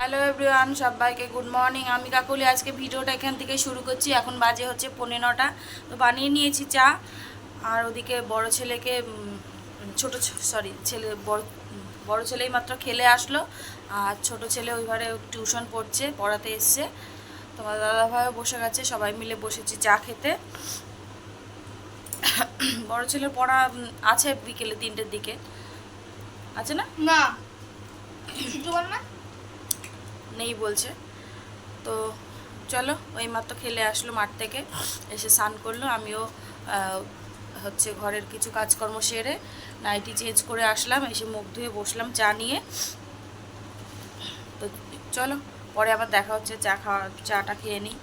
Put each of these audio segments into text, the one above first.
Hello everyone, সবাইকে good morning. আমি কাকুলি আজকে ভিডিওটা এখান থেকে শুরু করছি। এখন বাজে হচ্ছে 9:45। তো বানিয়ে নিয়েছি চা। আর ওদিকে বড় ছেলেকে ছেলে বড় ছেলেই মাত্র খেলে আসলো। আর ছোট ছেলে ওইভাবে টিউশন পড়ছে, পড়াতে এসছে। তোমার দাদাভাইও বসে গেছে, সবাই মিলে বসেছি চা খেতে। বড় ছেলের পড়া আছে বিকেলে 3টের দিকে, আছে না? না কিছু বল না, নেই বলছে। তো চলো, ওই মাত্র খেলে আসলো মাঠ থেকে, এসে স্নান করলো। আমিও হচ্ছে ঘরের কিছু কাজকর্ম সেরে নাইটি চেঞ্জ করে আসলাম, এসে মুখ ধুয়ে বসলাম চা নিয়ে। তো চলো, পরে আবার দেখা হচ্ছে। চাটা খেয়ে নিই।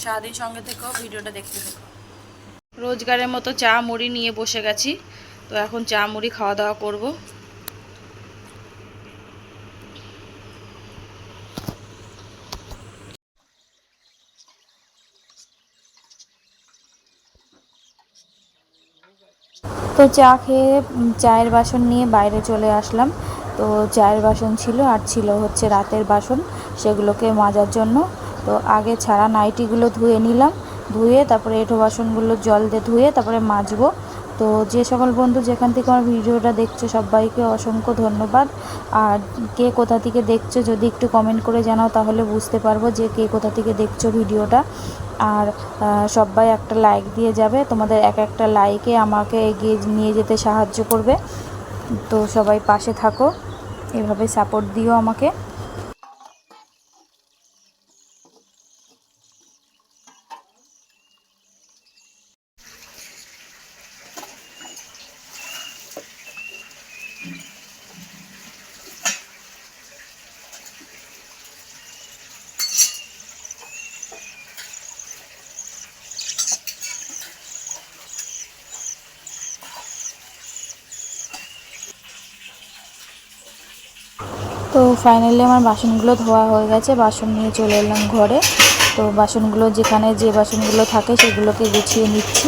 সারাদিন সঙ্গে থেকো, ভিডিওটা দেখতে থেকো। রোজগারের মতো চা মুড়ি নিয়ে বসে গেছি। তো এখন চা মুড়ি খাওয়া দাওয়া করবো। তো চা খেয়ে চায়ের বাসন নিয়ে বাইরে চলে আসলাম। তো চায়ের বাসন ছিল, আর ছিল হচ্ছে রাতের বাসন, সেগুলোকে মাজার জন্য। তো আগে ছাড়া নাইটিগুলো ধুয়ে নিলাম, ধুয়ে তারপরে এঁঠো বাসনগুলো জল দিয়ে ধুয়ে তারপরে মাজবো। তো যে সকল বন্ধু যেখান থেকে আমার ভিডিওটা দেখছো সবাইকে অসংখ্য ধন্যবাদ। আর কে কোথা থেকে দেখছো যদি একটু কমেন্ট করে জানাও, তাহলে বুঝতে পারবো যে কে কোথা থেকে দেখছো ভিডিওটা। আর সবাই একটা লাইক দিয়ে যাবে, তোমাদের এক একটা লাইকে আমাকে এগিয়ে নিয়ে যেতে সাহায্য করবে। তো সবাই পাশে থাকো, এভাবে সাপোর্ট দিও আমাকে। তো ফাইনালি আমার বাসনগুলো ধোয়া হয়ে গেছে, বাসন নিয়ে চলে এলাম ঘরে। তো বাসনগুলো যেখানে যে বাসনগুলো থাকে সেগুলোকে গুছিয়ে নিচ্ছি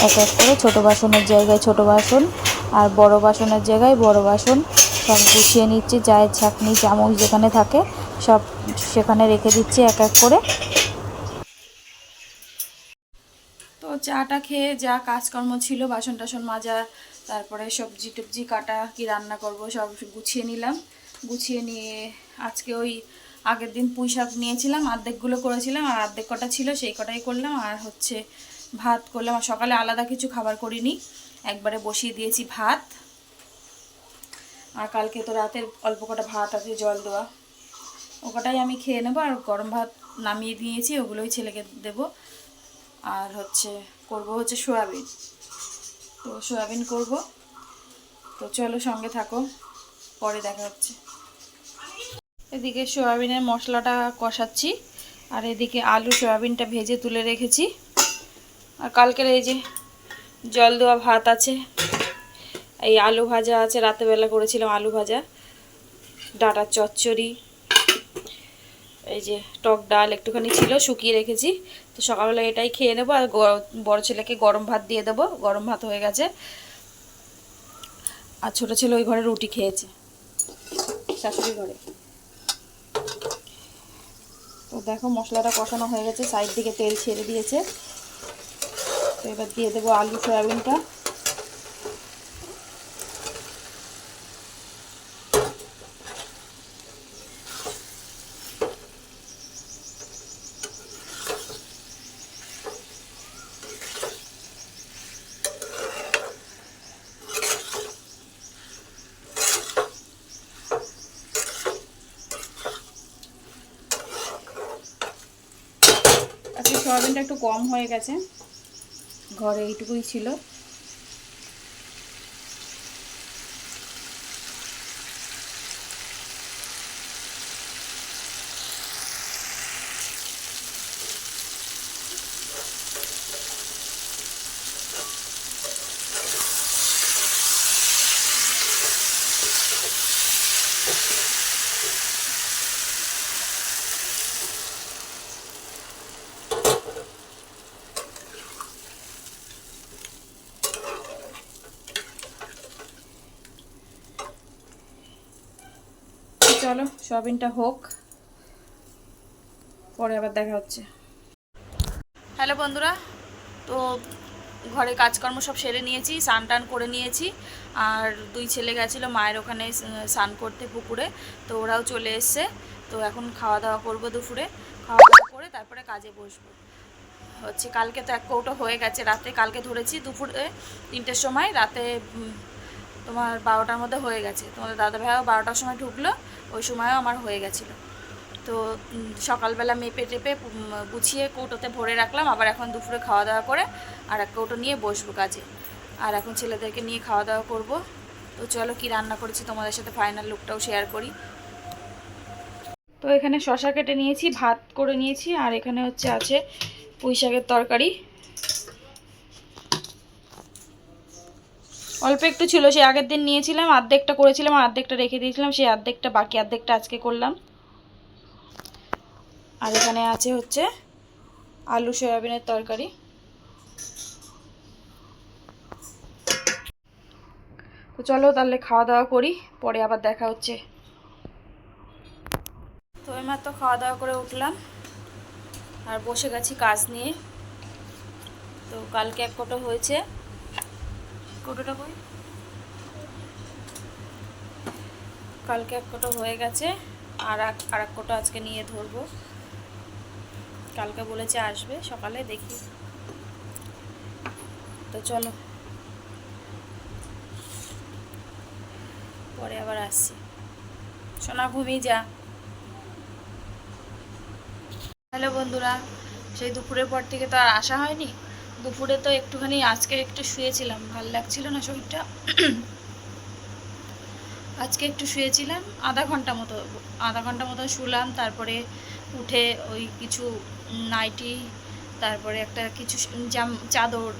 এক এক করে। ছোটো বাসনের জায়গায় ছোটো বাসন, আর বড় বাসনের জায়গায় বড় বাসন, সব গুছিয়ে নিচ্ছি। চায়ের ছাঁকনি চামচ যেখানে থাকে সব সেখানে রেখে দিচ্ছি এক এক করে। তো চাটা খেয়ে যা কাজকর্ম ছিল, বাসন টাসন মাজা, তারপরে সবজি টবজি কাটা, কি রান্না করব সব গুছিয়ে নিলাম। গুছিয়ে নিয়ে আজকে ওই আগের দিন পুঁই শাক নিয়েছিলাম, অর্ধেকগুলো করেছিলাম, আর অর্ধেক কটা ছিল সেই কটাই করলাম। আর হচ্ছে ভাত করলাম। আর সকালে আলাদা কিছু খাবার করিনি, একবারে বসিয়ে দিয়েছি ভাত। আর কালকে তো রাতের অল্প কটা ভাত আছে জল দেওয়া, ও কটাই আমি খেয়ে নেবো। আর গরম ভাত নামিয়ে দিয়েছি, ওগুলোই ছেলেকে দেবো। আর হচ্ছে করব হচ্ছে সয়াবিন। তো সয়াবিন করব। তো চলো সঙ্গে থাকো, পরে দেখা হচ্ছে। এদিকে সয়াবিনের মশলাটা কষাচ্ছি, আর এদিকে আলু সয়াবিনটা ভেজে তুলে রেখেছি। আর কালকের এই যে জল দেওয়া ভাত আছে, এই আলু ভাজা আছে, রাতেরবেলা করেছিলাম আলু ভাজা, ডাঁটার চচ্চড়ি, এই যে টক ডাল একটুখানি ছিল শুকিয়ে রেখেছি। তো সকালবেলা এটাই খেয়ে নেবো। আর বড় ছেলেকে গরম ভাত দিয়ে দেবো, গরম ভাত হয়ে গেছে। আর ছোটো ছেলে ওই ঘরে রুটি খেয়েছে, শাশুড়ি ঘরে। তো দেখো মশলাটা কষানো হয়ে গেছে, সাইড দিকে তেল ছেড়ে দিয়েছে। তো এবার দিয়ে দেবো আলু সয়াবিনটা। আজকে সয়াবিনটা একটু কম হয়ে গেছে, ঘরে এইটুকুই ছিল। সয়াবিনটা হোক, পরে আবার দেখা হচ্ছে। হ্যালো বন্ধুরা, তো ঘরে কাজকর্ম সব সেরে নিয়েছি, স্নান টান করে নিয়েছি। আর দুই ছেলে গেছিলো মায়ের ওখানে স্নান করতে পুকুরে, তো ওরাও চলে এসছে। তো এখন খাওয়া দাওয়া করবো দুপুরে, খাওয়া দাওয়া করে তারপরে কাজে বসবো। হচ্ছে কালকে তো 1 কৌটো হয়ে গেছে রাতে, কালকে ধরেছি দুপুরে 3টের সময়, রাতে তোমার 12টার মধ্যে হয়ে গেছে। তোমাদের দাদাভাইও 12টার সময় ঢুকলো, ওই সময়ও আমার হয়ে গেছিলো। তো সকালবেলা মেপে টেপে গুছিয়ে কৌটোতে ভরে রাখলাম। আবার এখন দুপুরে খাওয়া দাওয়া করে আর 1 কৌটো নিয়ে বসবো কাজে। আর এখন ছেলেদেরকে নিয়ে খাওয়া দাওয়া করব। তো চলো কি রান্না করেছি তোমাদের সাথে ফাইনাল লুকটাও শেয়ার করি। তো এখানে শসা কেটে নিয়েছি, ভাত করে নিয়েছি, আর এখানে হচ্ছে আছে পুঁই শাকের তরকারি। অল্প একটু ছিল, সে আগের দিন নিয়েছিলাম, অর্ধেকটা করেছিলাম আর অর্ধেকটা রেখে দিয়েছিলাম, সেই অর্ধেকটা, বাকি অর্ধেকটা আজকে করলাম। আর এখানে আছে হচ্ছে আলু সয়াবিনের তরকারি। তো চলো তাহলে খাওয়া দাওয়া করি, পরে আবার দেখা হচ্ছে। তো এইমাত্র খাওয়া দাওয়া করে উঠলাম আর বসে গেছি কাজ নিয়ে। তো কালকে 1 কৌটো হয়েছে, কৌটোটা কই, কালকে 1 কৌটো হয়ে গেছে, আর এক কৌটো আজকে নিয়ে ধরবো। কালকে বলেছে আসবে সকালে, দেখি। তো চলো পরে আবার আসছি। সোনা ঘুমিয়ে যা। হ্যালো বন্ধুরা, সেই দুপুরের পর থেকে তো আর আসা হয়নি। দুপুরে তো একটুখানি আজকে একটু শুয়েছিলাম, ভালো লাগছিল না শরীরটা। আজকে একটু শুয়েছিলাম আধা ঘন্টা মতো শুলাম। তারপরে উঠে ওই কিছু নাইটি, তারপরে একটা কিছু চাদর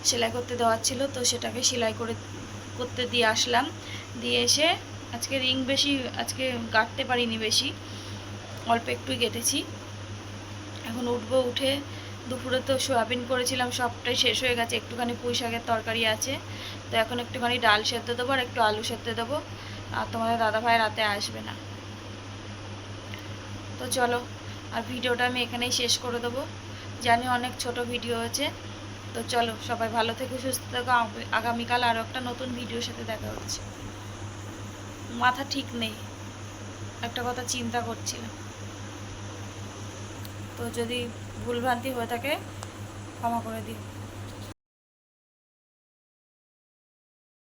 সেলাই করতে দেওয়ার ছিল, তো সেটাকে সেলাই করতে দিয়ে আসলাম। দিয়ে এসে আজকে রিং বেশি আজকে গাঁটতে পারিনি, বেশি অল্প একটুই কেটেছি। এখন উঠবো, উঠে দুপুরে তো সোয়াবিন করেছিলাম, সবটাই শেষ হয়ে গেছে। একটুখানি পুঁই শাকের তরকারি আছে, তো এখন একটুখানি ডাল সেদ্ধ দেবো আর একটু আলু সেদ্ধ দেবো। আর তোমাদের দাদাভাই রাতে আসবে না। তো চলো, আর ভিডিওটা আমি এখানেই শেষ করে দেবো। জানি অনেক ছোট ভিডিও আছে। তো চলো, সবাই ভালো থেকো, সুস্থ থেকো। আগামীকাল আরও একটা নতুন ভিডিওর সাথে দেখা হচ্ছে। মাথা ঠিক নেই, একটা কথা চিন্তা করছিলাম। তো যদি ভুলভ্রান্তি হয়ে থাকে ক্ষমা করে দিও।